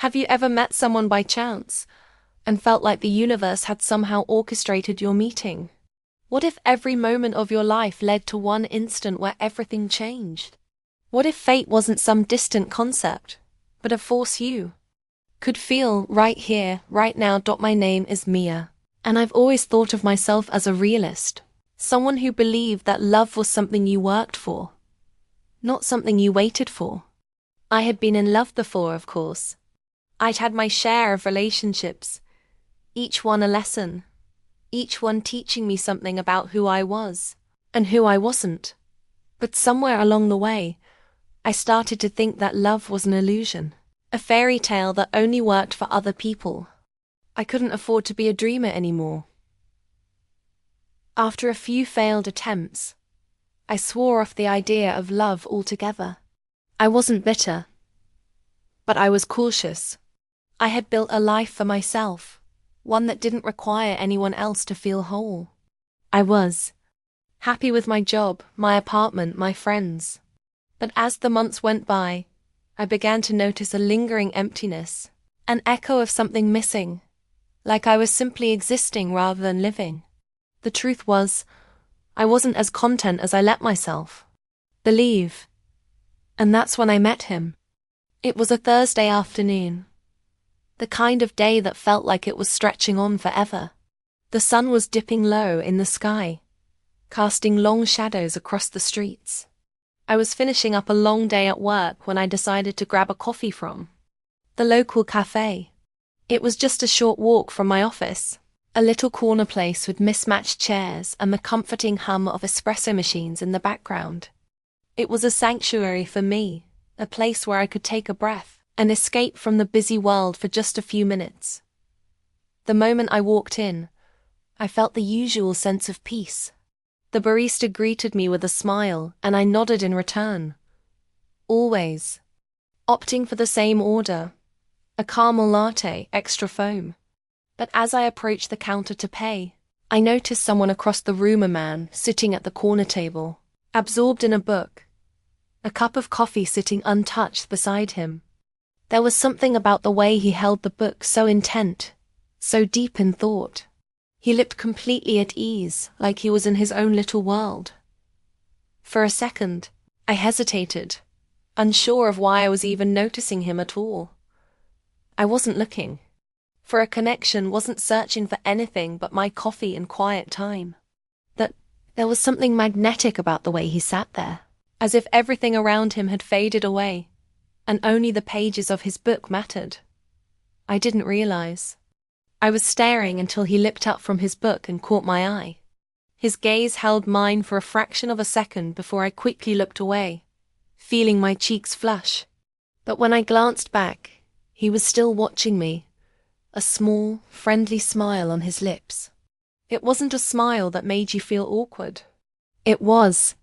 Have you ever met someone by chance and felt like the universe had somehow orchestrated your meeting? What if every moment of your life led to one instant where everything changed? What if fate wasn't some distant concept, but a force you could feel right here, right now? My name is Mia, and I've always thought of myself as a realist, someone who believed that love was something you worked for, not something you waited for. I had been in love before, of course. I'd had my share of relationships, each one a lesson, each one teaching me something about who I was and who I wasn't. But somewhere along the way, I started to think that love was an illusion, a fairy tale that only worked for other people. I couldn't afford to be a dreamer anymore. After a few failed attempts, I swore off the idea of love altogether. I wasn't bitter, but I was cautious. I had built a life for myself, one that didn't require anyone else to feel whole. I was happy with my job, my apartment, my friends. But as the months went by, I began to notice a lingering emptiness, an echo of something missing, like I was simply existing rather than living. The truth was, I wasn't as content as I let myself believe. And that's when I met him. It was a Thursday afternoon, the kind of day that felt like it was stretching on forever. The sun was dipping low in the sky, casting long shadows across the streets. I was finishing up a long day at work when I decided to grab a coffee from the local cafe. It was just a short walk from my office, a little corner place with mismatched chairs and the comforting hum of espresso machines in the background. It was a sanctuary for me, a place where I could take a breath and escape from the busy world for just a few minutes. The moment I walked in, I felt the usual sense of peace. The barista greeted me with a smile, and I nodded in return. Always opting for the same order, a caramel latte, extra foam. But as I approached the counter to pay, I noticed someone across the room, a man sitting at the corner table, absorbed in a book, a cup of coffee sitting untouched beside him. There was something about the way he held the book, so intent, so deep in thought. He looked completely at ease, like he was in his own little world. For a second, I hesitated, unsure of why I was even noticing him at all. I wasn't looking for a connection, wasn't searching for anything but my coffee and quiet time. But there was something magnetic about the way he sat there, as if everything around him had faded away, and only the pages of his book mattered. I didn't realize. I was staring until he looked up from his book and caught my eye. His gaze held mine for a fraction of a second before I quickly looked away, feeling my cheeks flush. But when I glanced back, he was still watching me, a small, friendly smile on his lips. It wasn't a smile that made you feel awkward. It was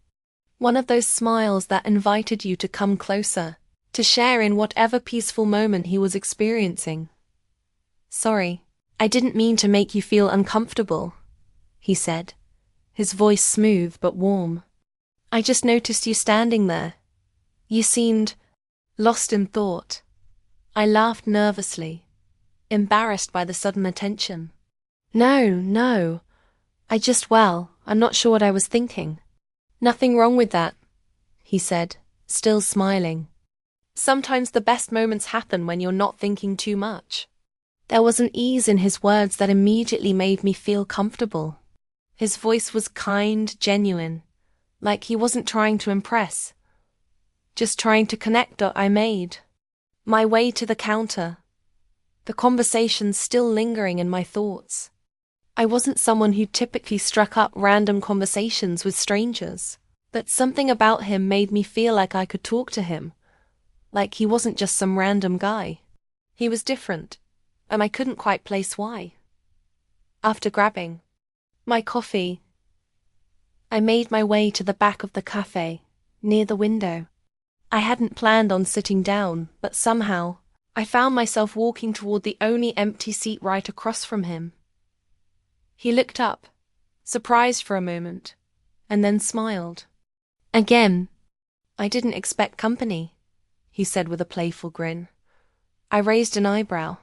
one of those smiles that invited you to come closer, to share in whatever peaceful moment he was experiencing. "Sorry, I didn't mean to make you feel uncomfortable," he said, his voice smooth but warm. "I just noticed you standing there. You seemed lost in thought." I laughed nervously, embarrassed by the sudden attention. No, I'm not sure what I was thinking." "Nothing wrong with that," he said, still smiling. "Sometimes the best moments happen when you're not thinking too much." There was an ease in his words that immediately made me feel comfortable. His voice was kind, genuine, like he wasn't trying to impress, just trying to connect. I made my way to the counter, the conversation still lingering in my thoughts. I wasn't someone who typically struck up random conversations with strangers, but something about him made me feel like I could talk to him, like he wasn't just some random guy. He was different, and I couldn't quite place why. After grabbing my coffee, I made my way to the back of the cafe, near the window. I hadn't planned on sitting down, but somehow, I found myself walking toward the only empty seat right across from him. He looked up, surprised for a moment, and then smiled. "Again, I didn't expect company," he said with a playful grin. I raised an eyebrow.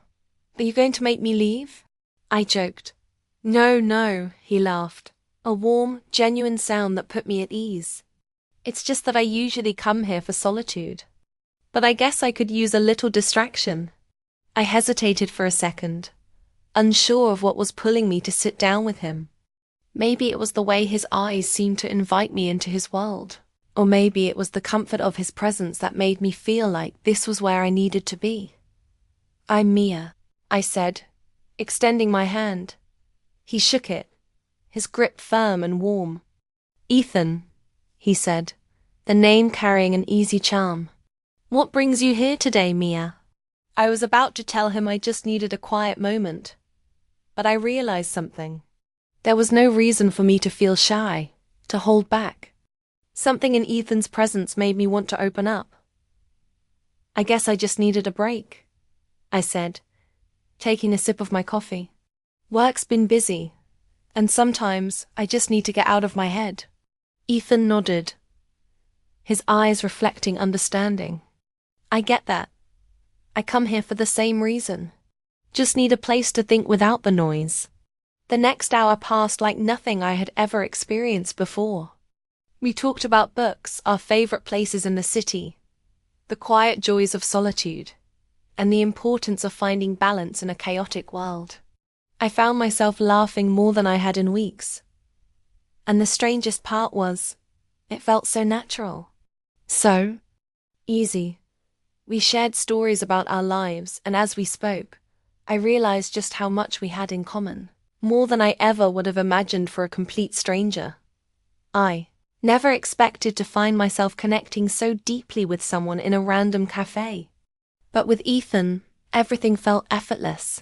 Are you going to make me leave? I joked. No, no, he laughed. A warm, genuine sound that put me at ease. It's just that I usually come here for solitude. But I guess I could use a little distraction. I hesitated for a second, unsure of what was pulling me to sit down with him. Maybe it was the way his eyes seemed to invite me into his world. Or maybe it was the comfort of his presence that made me feel like this was where I needed to be. I'm Mia, I said, extending my hand. He shook it, his grip firm and warm. Ethan, he said, the name carrying an easy charm. What brings you here today, Mia? I was about to tell him I just needed a quiet moment, but I realized something. There was no reason for me to feel shy, to hold back. Something in Ethan's presence made me want to open up. I guess I just needed a break, I said, taking a sip of my coffee. Work's been busy, and sometimes I just need to get out of my head. Ethan nodded, his eyes reflecting understanding. I get that. I come here for the same reason. Just need a place to think without the noise. The next hour passed like nothing I had ever experienced before. We talked about books, our favorite places in the city, the quiet joys of solitude, and the importance of finding balance in a chaotic world. I found myself laughing more than I had in weeks. And the strangest part was, it felt so natural. So easy. We shared stories about our lives, and as we spoke, I realized just how much we had in common. More than I ever would have imagined for a complete stranger. I never expected to find myself connecting so deeply with someone in a random cafe. But with Ethan, everything felt effortless.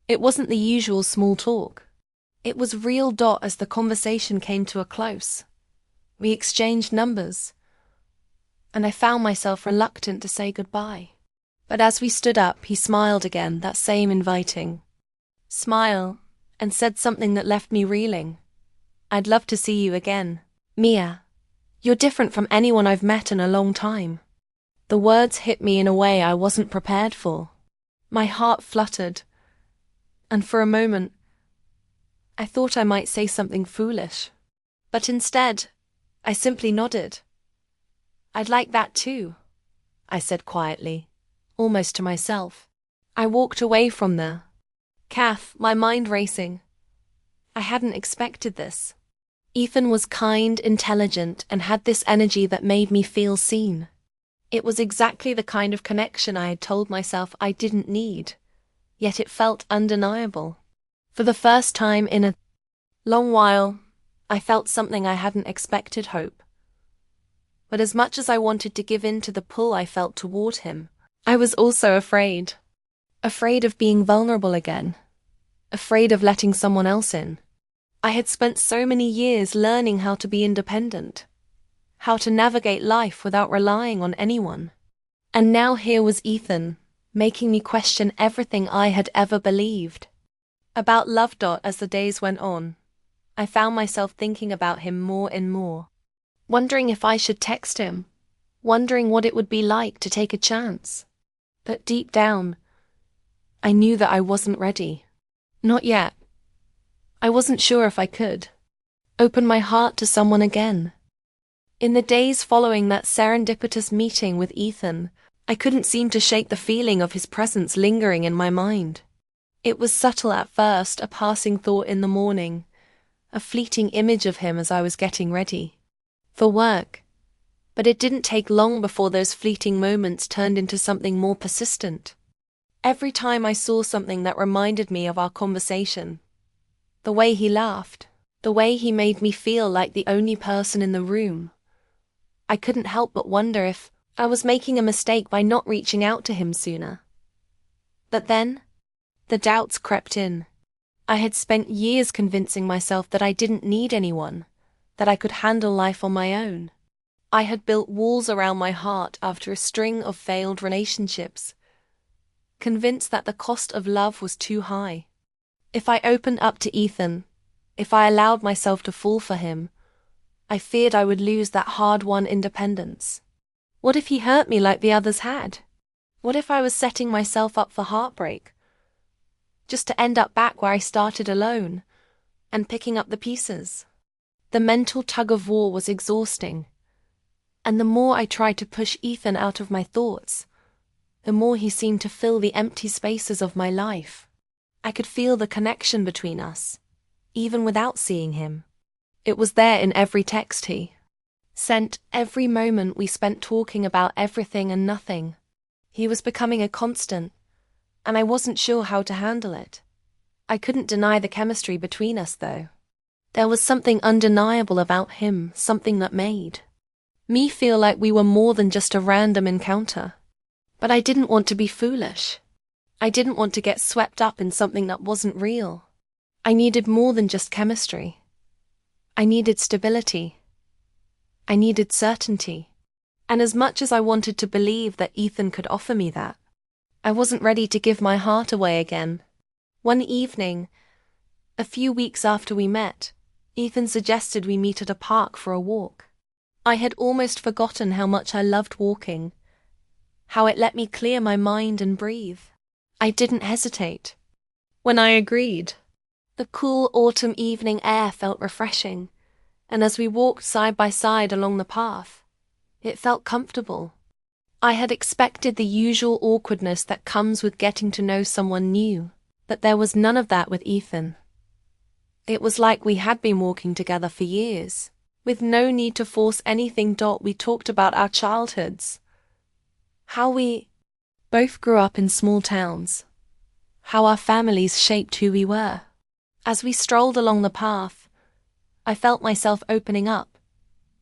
It wasn't the usual small talk. It was real. As the conversation came to a close, we exchanged numbers, and I found myself reluctant to say goodbye. But as we stood up, he smiled again, that same inviting smile, and said something that left me reeling. I'd love to see you again, Mia. You're different from anyone I've met in a long time. The words hit me in a way I wasn't prepared for. My heart fluttered, and for a moment, I thought I might say something foolish. But instead, I simply nodded. I'd like that too, I said quietly, almost to myself. I walked away from there, my mind racing. I hadn't expected this. Ethan was kind, intelligent, and had this energy that made me feel seen. It was exactly the kind of connection I had told myself I didn't need, yet it felt undeniable. For the first time in a long while, I felt something I hadn't expected: hope. But as much as I wanted to give in to the pull I felt toward him, I was also afraid. Afraid of being vulnerable again. Afraid of letting someone else in. I had spent so many years learning how to be independent, how to navigate life without relying on anyone. And now here was Ethan, making me question everything I had ever believed about love. As the days went on, I found myself thinking about him more and more, wondering if I should text him, wondering what it would be like to take a chance. But deep down, I knew that I wasn't ready. Not yet. I wasn't sure if I could open my heart to someone again. In the days following that serendipitous meeting with Ethan, I couldn't seem to shake the feeling of his presence lingering in my mind. It was subtle at first, a passing thought in the morning, a fleeting image of him as I was getting ready for work. But it didn't take long before those fleeting moments turned into something more persistent. Every time I saw something that reminded me of our conversation, the way he laughed, the way he made me feel like the only person in the room, I couldn't help but wonder if I was making a mistake by not reaching out to him sooner. But then, the doubts crept in. I had spent years convincing myself that I didn't need anyone, that I could handle life on my own. I had built walls around my heart after a string of failed relationships, convinced that the cost of love was too high. If I opened up to Ethan, if I allowed myself to fall for him, I feared I would lose that hard-won independence. What if he hurt me like the others had? What if I was setting myself up for heartbreak, just to end up back where I started alone, and picking up the pieces? The mental tug-of-war was exhausting, and the more I tried to push Ethan out of my thoughts, the more he seemed to fill the empty spaces of my life. I could feel the connection between us, even without seeing him. It was there in every text he sent, every moment we spent talking about everything and nothing. He was becoming a constant, and I wasn't sure how to handle it. I couldn't deny the chemistry between us, though. There was something undeniable about him, something that made me feel like we were more than just a random encounter. But I didn't want to be foolish. I didn't want to get swept up in something that wasn't real. I needed more than just chemistry. I needed stability. I needed certainty. And as much as I wanted to believe that Ethan could offer me that, I wasn't ready to give my heart away again. One evening, a few weeks after we met, Ethan suggested we meet at a park for a walk. I had almost forgotten how much I loved walking, how it let me clear my mind and breathe. I didn't hesitate. When I agreed, the cool autumn evening air felt refreshing, and as we walked side by side along the path, it felt comfortable. I had expected the usual awkwardness that comes with getting to know someone new, but there was none of that with Ethan. It was like we had been walking together for years, with no need to force anything. We talked about our childhoods, how we both grew up in small towns, how our families shaped who we were. As we strolled along the path, I felt myself opening up,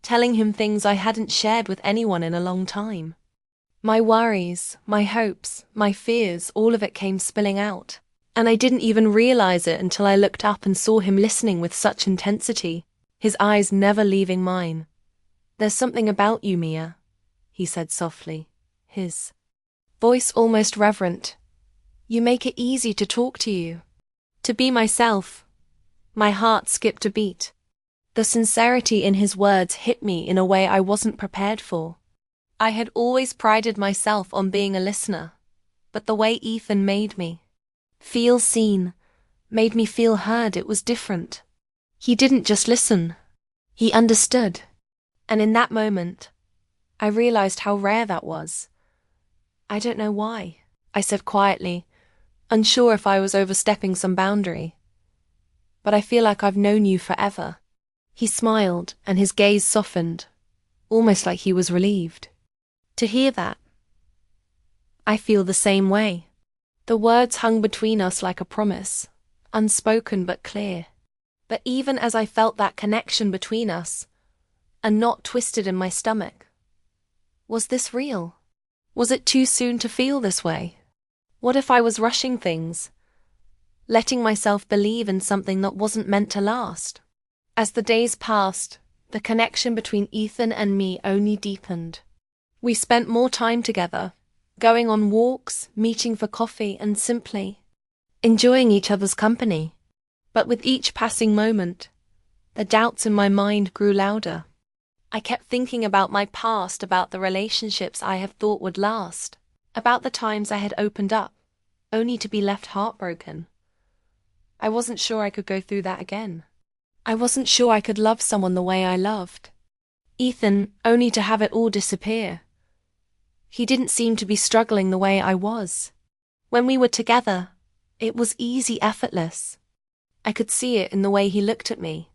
telling him things I hadn't shared with anyone in a long time. My worries, my hopes, my fears, all of it came spilling out, and I didn't even realize it until I looked up and saw him listening with such intensity, his eyes never leaving mine. "There's something about you, Mia," he said softly, his voice almost reverent. "You make it easy to talk to you, to be myself." My heart skipped a beat. The sincerity in his words hit me in a way I wasn't prepared for. I had always prided myself on being a listener, but the way Ethan made me feel seen, made me feel heard, it was different. He didn't just listen, he understood. And in that moment, I realized how rare that was. "I don't know why," I said quietly, unsure if I was overstepping some boundary. "But I feel like I've known you forever." He smiled, and his gaze softened, almost like he was relieved to hear that. "I feel the same way." The words hung between us like a promise, unspoken but clear. But even as I felt that connection between us, a knot twisted in my stomach. Was this real? Was it too soon to feel this way? What if I was rushing things, letting myself believe in something that wasn't meant to last? As the days passed, the connection between Ethan and me only deepened. We spent more time together, going on walks, meeting for coffee, and simply enjoying each other's company. But with each passing moment, the doubts in my mind grew louder. I kept thinking about my past, about the relationships I had thought would last, about the times I had opened up, only to be left heartbroken. I wasn't sure I could go through that again. I wasn't sure I could love someone the way I loved Ethan, only to have it all disappear. He didn't seem to be struggling the way I was. When we were together, it was easy, effortless. I could see it in the way he looked at me,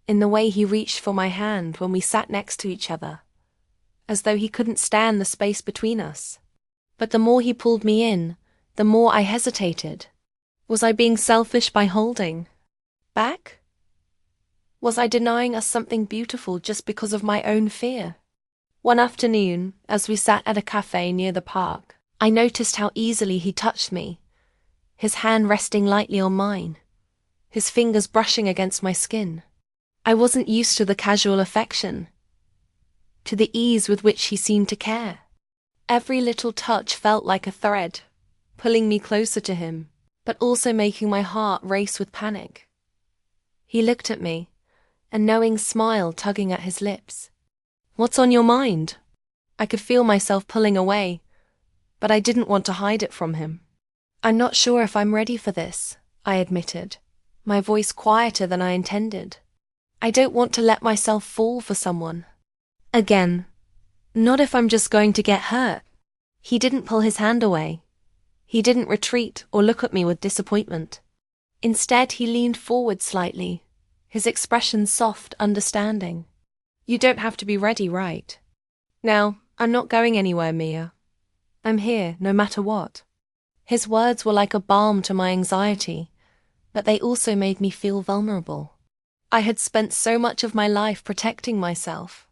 in the way he reached for my hand when we sat next to each other, as though he couldn't stand the space between us. But the more he pulled me in, the more I hesitated. Was I being selfish by holding back? Was I denying us something beautiful just because of my own fear? One afternoon, as we sat at a cafe near the park, I noticed how easily he touched me, his hand resting lightly on mine, his fingers brushing against my skin. I wasn't used to the casual affection, to the ease with which he seemed to care. Every little touch felt like a thread, pulling me closer to him, but also making my heart race with panic. He looked at me, a knowing smile tugging at his lips. "What's on your mind?" I could feel myself pulling away, but I didn't want to hide it from him. "I'm not sure if I'm ready for this," I admitted, my voice quieter than I intended. "I don't want to let myself fall for someone again. Not if I'm just going to get hurt." He didn't pull his hand away. He didn't retreat or look at me with disappointment. Instead, he leaned forward slightly, his expression soft, understanding. "You don't have to be ready, right? Now, I'm not going anywhere, Mia. I'm here, no matter what." His words were like a balm to my anxiety, but they also made me feel vulnerable. I had spent so much of my life protecting myself,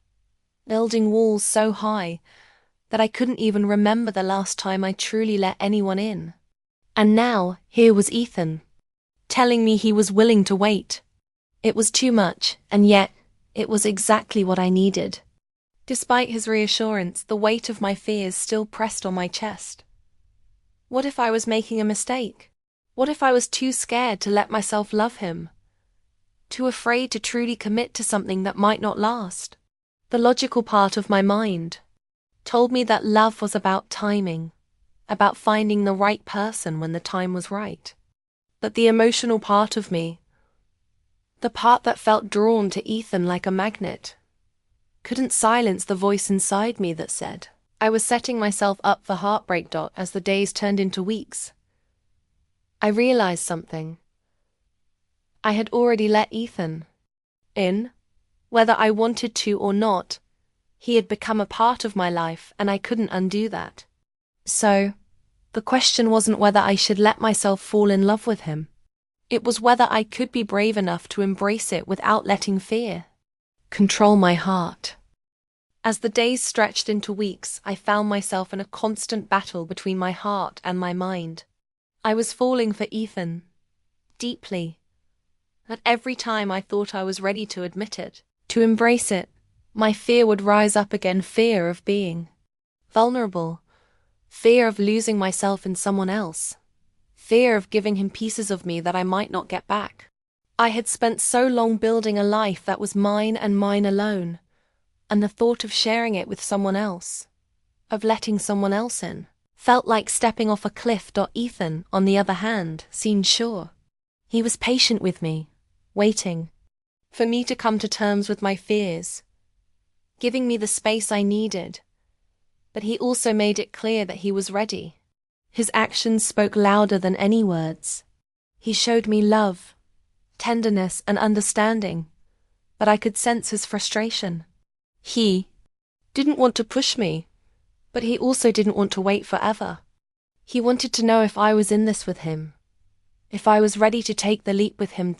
building walls so high that I couldn't even remember the last time I truly let anyone in. And now, here was Ethan, telling me he was willing to wait. It was too much, and yet, it was exactly what I needed. Despite his reassurance, the weight of my fears still pressed on my chest. What if I was making a mistake? What if I was too scared to let myself love him? Too afraid to truly commit to something that might not last? The logical part of my mind told me that love was about timing, about finding the right person when the time was right. But the emotional part of me, the part that felt drawn to Ethan like a magnet, couldn't silence the voice inside me that said I was setting myself up for heartbreak. As the days turned into weeks, I realized something. I had already let Ethan in. Whether I wanted to or not, he had become a part of my life, and I couldn't undo that. So, the question wasn't whether I should let myself fall in love with him. It was whether I could be brave enough to embrace it without letting fear control my heart. As the days stretched into weeks, I found myself in a constant battle between my heart and my mind. I was falling for Ethan, deeply, but every time I thought I was ready to admit it, to embrace it, my fear would rise up again, fear of being vulnerable, fear of losing myself in someone else, fear of giving him pieces of me that I might not get back. I had spent so long building a life that was mine and mine alone, and the thought of sharing it with someone else, of letting someone else in, felt like stepping off a cliff. Ethan, on the other hand, seemed sure. He was patient with me, waiting for me to come to terms with my fears, giving me the space I needed. But he also made it clear that he was ready. His actions spoke louder than any words. He showed me love, tenderness, and understanding, but I could sense his frustration. He didn't want to push me, but he also didn't want to wait forever. He wanted to know if I was in this with him, if I was ready to take the leap with him.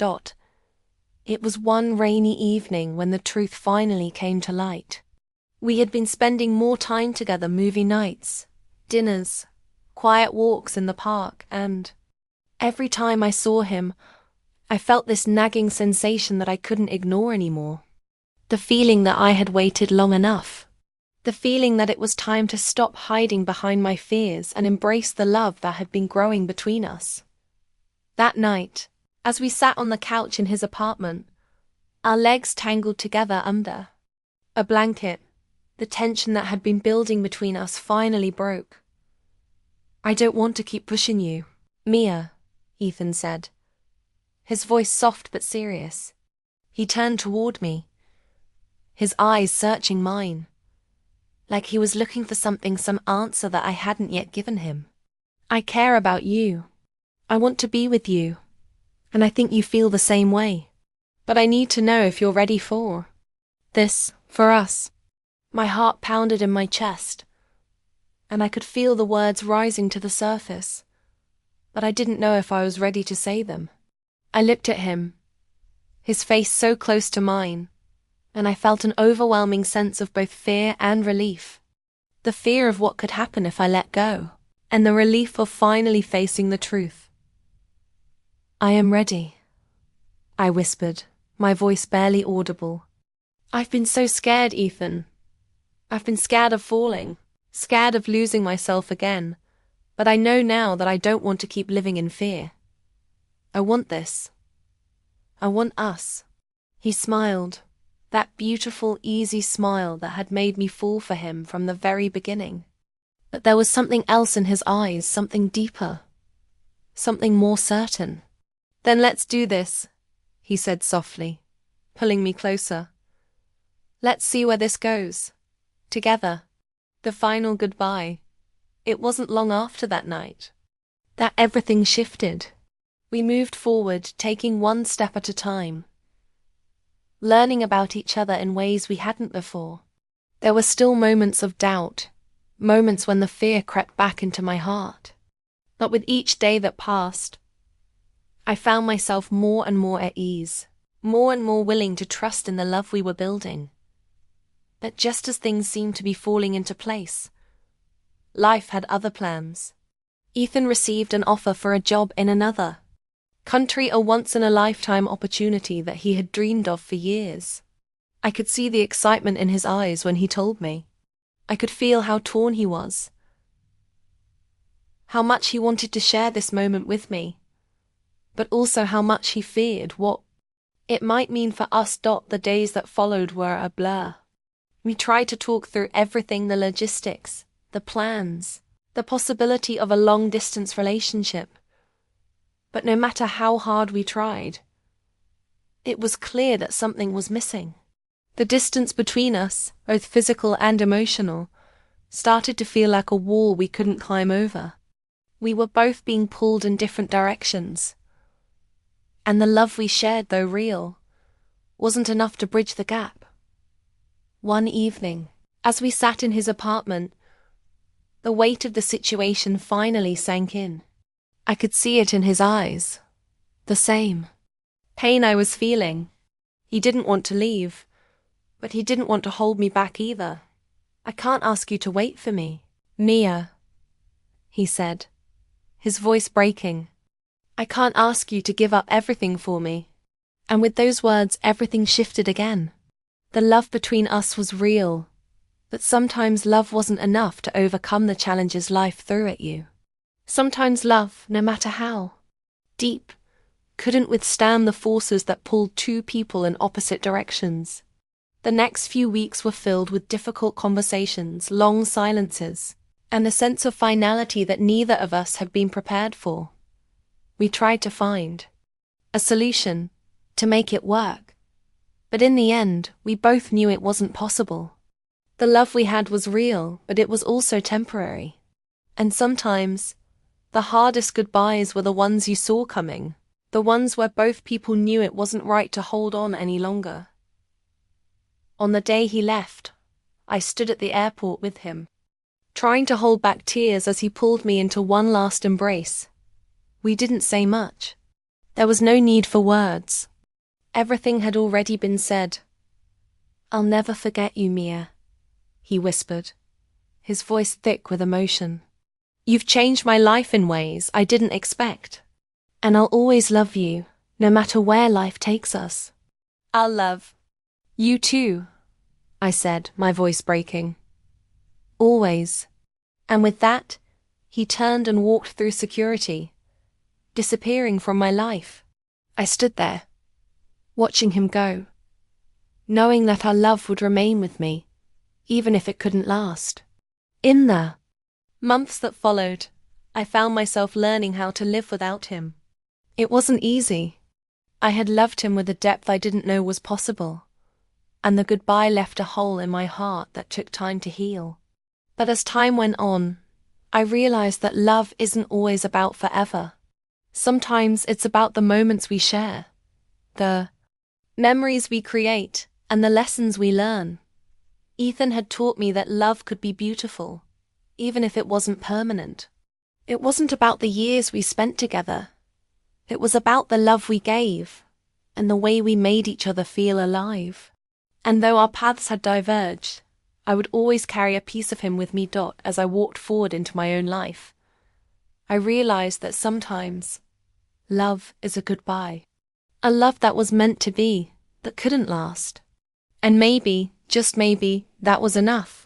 It was one rainy evening when the truth finally came to light. We had been spending more time together, movie nights, dinners, quiet walks in the park, and every time I saw him, I felt this nagging sensation that I couldn't ignore anymore. The feeling that I had waited long enough. The feeling that it was time to stop hiding behind my fears and embrace the love that had been growing between us. That night, as we sat on the couch in his apartment, our legs tangled together under a blanket, the tension that had been building between us finally broke. "I don't want to keep pushing you, Mia," Ethan said, his voice soft but serious. He turned toward me, his eyes searching mine, like he was looking for something, some answer that I hadn't yet given him. "I care about you. I want to be with you, and I think you feel the same way. But I need to know if you're ready for this, for us." My heart pounded in my chest, and I could feel the words rising to the surface, but I didn't know if I was ready to say them. I looked at him, his face so close to mine, and I felt an overwhelming sense of both fear and relief. The fear of what could happen if I let go, and the relief of finally facing the truth. "I am ready," I whispered, my voice barely audible. "I've been so scared, Ethan. I've been scared of falling, scared of losing myself again, but I know now that I don't want to keep living in fear. I want this. I want us." He smiled, that beautiful, easy smile that had made me fall for him from the very beginning. But there was something else in his eyes, something deeper, something more certain. "Then let's do this," he said softly, pulling me closer. "Let's see where this goes. Together." The final goodbye. It wasn't long after that night that everything shifted. We moved forward, taking one step at a time, learning about each other in ways we hadn't before. There were still moments of doubt, moments when the fear crept back into my heart. But with each day that passed, I found myself more and more at ease, more and more willing to trust in the love we were building. But just as things seemed to be falling into place, life had other plans. Ethan received an offer for a job in another country, a once-in-a-lifetime opportunity that he had dreamed of for years. I could see the excitement in his eyes when he told me. I could feel how torn he was, how much he wanted to share this moment with me, but also how much he feared what it might mean for us. The days that followed were a blur. We tried to talk through everything, the logistics, the plans, the possibility of a long-distance relationship. But no matter how hard we tried, it was clear that something was missing. The distance between us, both physical and emotional, started to feel like a wall we couldn't climb over. We were both being pulled in different directions, and the love we shared, though real, wasn't enough to bridge the gap. One evening, as we sat in his apartment, the weight of the situation finally sank in. I could see it in his eyes. The same pain I was feeling. He didn't want to leave, but he didn't want to hold me back either. "I can't ask you to wait for me, Mia," he said, his voice breaking. "I can't ask you to give up everything for me." And with those words, everything shifted again. The love between us was real, but sometimes love wasn't enough to overcome the challenges life threw at you. Sometimes love, no matter how deep, couldn't withstand the forces that pulled two people in opposite directions. The next few weeks were filled with difficult conversations, long silences, and a sense of finality that neither of us had been prepared for. We tried to find a solution to make it work, but in the end, we both knew it wasn't possible. The love we had was real, but it was also temporary. And sometimes, the hardest goodbyes were the ones you saw coming, the ones where both people knew it wasn't right to hold on any longer. On the day he left, I stood at the airport with him, trying to hold back tears as he pulled me into one last embrace. We didn't say much. There was no need for words. Everything had already been said. "I'll never forget you, Mia," he whispered, his voice thick with emotion. "You've changed my life in ways I didn't expect. And I'll always love you, no matter where life takes us." "I'll love you too," I said, my voice breaking. "Always." And with that, he turned and walked through security, disappearing from my life. I stood there, watching him go, knowing that our love would remain with me, even if it couldn't last. In the months that followed, I found myself learning how to live without him. It wasn't easy. I had loved him with a depth I didn't know was possible, and the goodbye left a hole in my heart that took time to heal. But as time went on, I realized that love isn't always about forever. Sometimes it's about the moments we share, the memories we create, and the lessons we learn. Ethan had taught me that love could be beautiful, even if it wasn't permanent. It wasn't about the years we spent together. It was about the love we gave, and the way we made each other feel alive. And though our paths had diverged, I would always carry a piece of him with me. As I walked forward into my own life, I realized that sometimes love is a goodbye. A love that was meant to be, that couldn't last. And maybe, just maybe, that was enough.